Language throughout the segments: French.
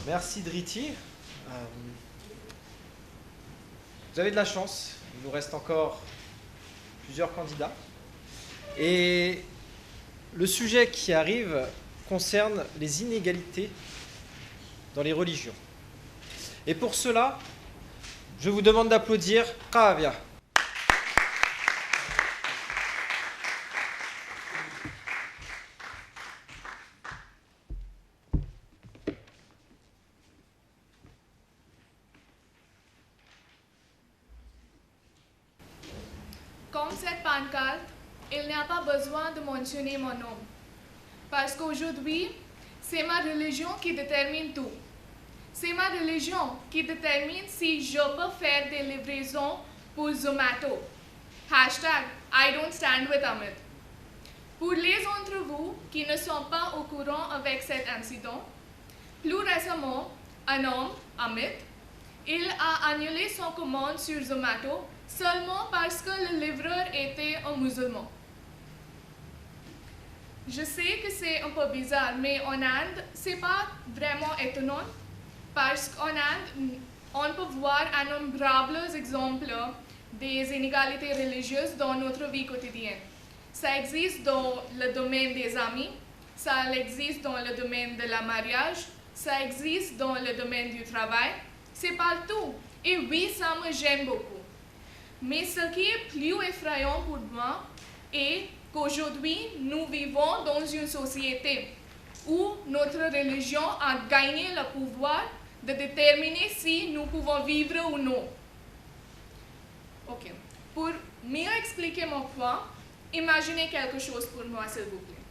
Merci Driti. Vous avez de la chance, il nous reste encore plusieurs candidats. Et le sujet qui arrive concerne les inégalités dans les religions. Et pour cela, je vous demande d'applaudir Kavya. Comme cette pancarte, il n'y a pas besoin de mentionner mon nom. Parce qu'aujourd'hui, c'est ma religion qui détermine tout. C'est ma religion qui détermine si je peux faire des livraisons pour Zomato. Hashtag I don't stand with Amit. Pour les d'entre vous qui ne sont pas au courant avec cet incident, plus récemment, un homme, Amit, il a annulé son commande sur Zomato seulement parce que le livreur était un musulman. Je sais que c'est un peu bizarre, mais en Inde, c'est pas vraiment étonnant parce qu'en Inde, on peut voir innombrables exemples des inégalités religieuses dans notre vie quotidienne. Ça existe dans le domaine des amis, ça existe dans le domaine de la mariage, ça existe dans le domaine du travail, c'est partout. Et oui, ça me gêne beaucoup. Mais ce qui est plus effrayant pour moi est qu'aujourd'hui, nous vivons dans une société où notre religion a gagné le pouvoir de déterminer si nous pouvons vivre ou non. Ok. Pour mieux expliquer mon point, imaginez quelque chose pour moi, s'il vous plaît.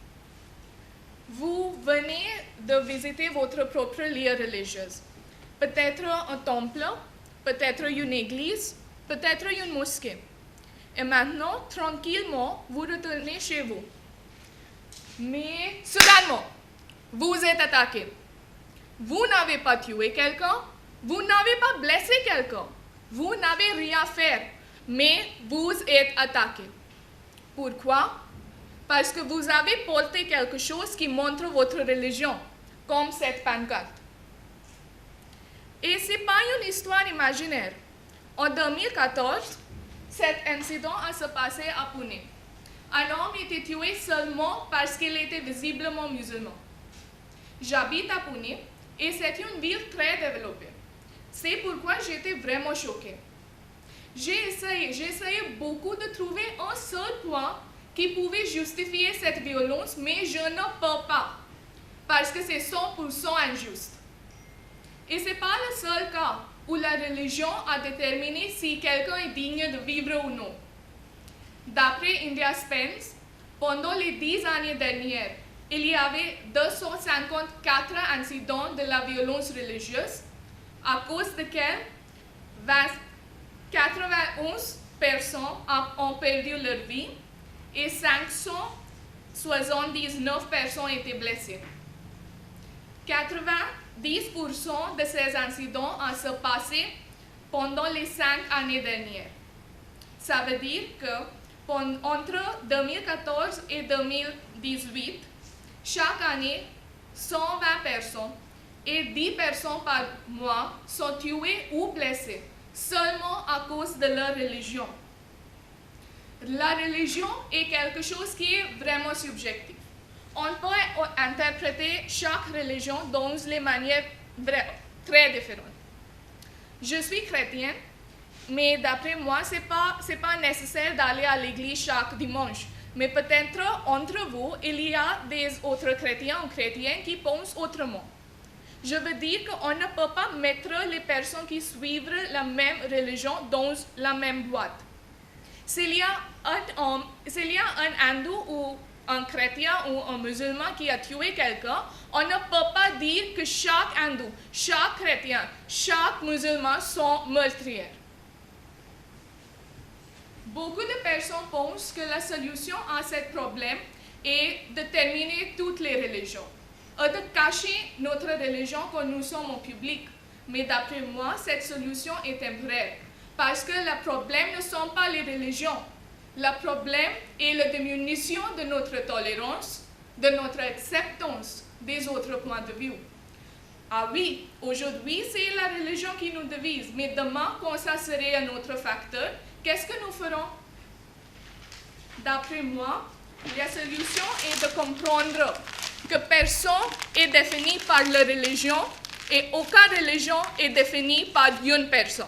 Vous venez de visiter votre propre lieu religieux. Peut-être un temple, peut-être une église, peut-être une mosquée. Et maintenant, tranquillement, vous retournez chez vous. Mais soudainement, vous êtes attaqué. Vous n'avez pas tué quelqu'un, vous n'avez pas blessé quelqu'un, vous n'avez rien fait, mais vous êtes attaqué. Pourquoi? Parce que vous avez porté quelque chose qui montre votre religion, comme cette pancarte. Et ce n'est pas une histoire imaginaire. En 2014, cet incident a se passé à Pune. Un homme était tué seulement parce qu'il était visiblement musulman. J'habite à Pune et c'est une ville très développée. C'est pourquoi j'étais vraiment choquée. J'ai essayé beaucoup de trouver un seul point qui pouvait justifier cette violence, mais je ne peux pas, parce que c'est 100% injuste. Et ce n'est pas le seul cas où la religion a déterminé si quelqu'un est digne de vivre ou non. D'après India Spence, pendant les 10 années dernières, il y avait 254 incidents de la violence religieuse, à cause desquels 91 personnes ont perdu leur vie et 579 personnes étaient blessées. 90% de ces incidents ont se passé pendant les 5 années dernières. Ça veut dire que entre 2014 et 2018, chaque année, 120 personnes et 10 personnes par mois sont tuées ou blessées, seulement à cause de leur religion. La religion est quelque chose qui est vraiment subjectif. On peut interpréter chaque religion dans les manières très différentes. Je suis chrétienne, mais d'après moi, ce n'est pas nécessaire d'aller à l'église chaque dimanche. Mais peut-être entre vous, il y a des autres chrétiens ou chrétiennes qui pensent autrement. Je veux dire qu'on ne peut pas mettre les personnes qui suivent la même religion dans la même boîte. S'il y a un hindou ou un chrétien ou un musulman qui a tué quelqu'un, on ne peut pas dire que chaque hindou, chaque chrétien, chaque musulman sont meurtriers. Beaucoup de personnes pensent que la solution à ce problème est de terminer toutes les religions, et de cacher notre religion quand nous sommes en public. Mais d'après moi, cette solution est temporaire, parce que le problème ne sont pas les religions. Le problème est la diminution de notre tolérance, de notre acceptance des autres points de vue. Ah oui, aujourd'hui c'est la religion qui nous divise, mais demain, quand ça serait un autre facteur, qu'est-ce que nous ferons? D'après moi, la solution est de comprendre que personne est défini par la religion et aucune religion est définie par une personne.